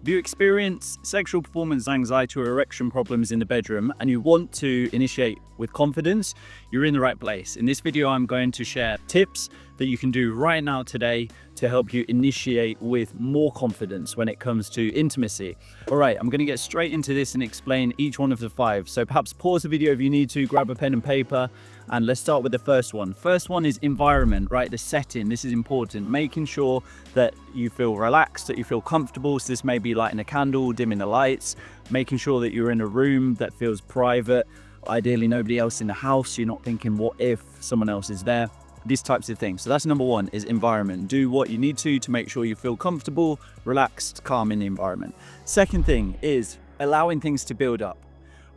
If you experience sexual performance anxiety or erection problems in the bedroom and you want to initiate with confidence, you're in the right place. In this video, I'm going to share tips that you can do right now today to help you initiate with more confidence when it comes to intimacy. All right, I'm going to get straight into this and explain each one of the 5. So perhaps pause the video if you need to, grab a pen and paper, and let's start with the first one. First one is environment, right? The setting. This is important. Making sure that you feel relaxed, that you feel comfortable. So this may be lighting a candle, dimming the lights, making sure that you're in a room that feels private. Ideally, nobody else in the house. You're not thinking, what if someone else is there? These types of things. So that's number 1, is environment. Do what you need to make sure you feel comfortable, relaxed, calm in the environment. Second thing is allowing things to build up.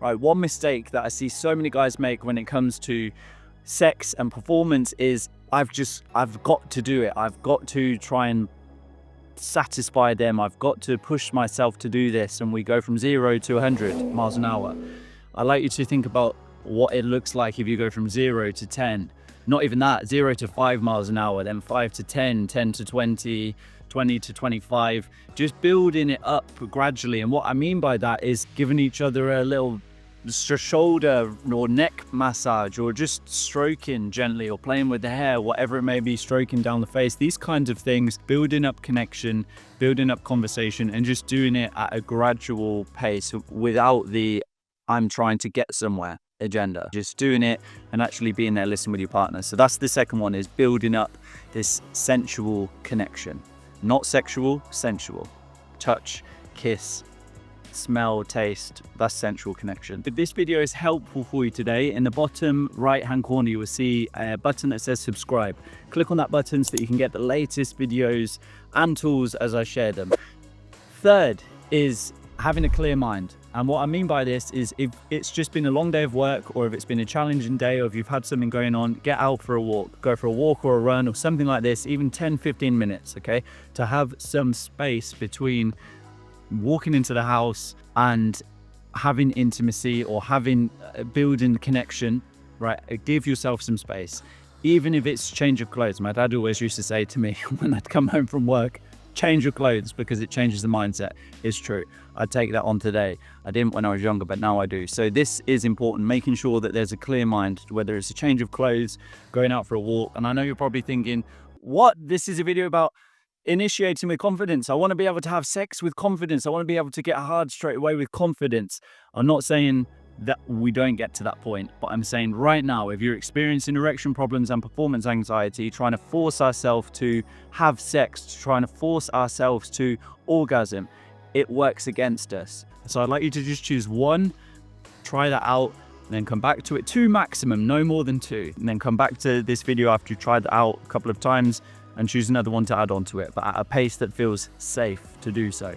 Right, one mistake that I see so many guys make when it comes to sex and performance is I've got to do it. I've got to try and satisfy them. I've got to push myself to do this, and we go from 0 to 100 miles an hour. I like you to think about what it looks like if you go from 0 to 10. Not even that, 0 to 5 miles an hour, then 5 to 10, 10 to 20, 20 to 25, just building it up gradually. And what I mean by that is giving each other a little shoulder or neck massage, or just stroking gently, or playing with the hair, whatever it may be, stroking down the face. These kinds of things, building up connection, building up conversation, and just doing it at a gradual pace without the I'm trying to get somewhere agenda. Just doing it and actually being there, listening with your partner. So that's the second one, is building up this sensual connection. Not sexual, sensual. Touch, kiss, smell, taste, that's sensual connection. If this video is helpful for you today, in the bottom right hand corner you will see a button that says subscribe. Click on that button so that you can get the latest videos and tools as I share them. Third is having a clear mind. And what I mean by this is, if it's just been a long day of work, or if it's been a challenging day, or if you've had something going on, get out for a walk. Go for a walk or a run or something like this, even 10-15 minutes, okay? To have some space between walking into the house and having intimacy, or having building connection, right? Give yourself some space. Even if it's change of clothes. My dad always used to say to me when I'd come home from work, change your clothes, because it changes the mindset. It's true. I take that on today. I didn't when I was younger, but now I do. So this is important, making sure that there's a clear mind, whether it's a change of clothes, going out for a walk. And I know you're probably thinking, what? This is a video about initiating with confidence. I want to be able to have sex with confidence. I want to be able to get hard straight away with confidence. I'm not saying that we don't get to that point, but I'm saying right now, if you're experiencing erection problems and performance anxiety, trying to force ourselves to have sex, trying to force ourselves to orgasm, it works against us. So I'd like you to just choose one, try that out, and then come back to it. 2 maximum, no more than 2. And then come back to this video after you've tried that out a couple of times and choose another one to add on to it, but at a pace that feels safe to do so.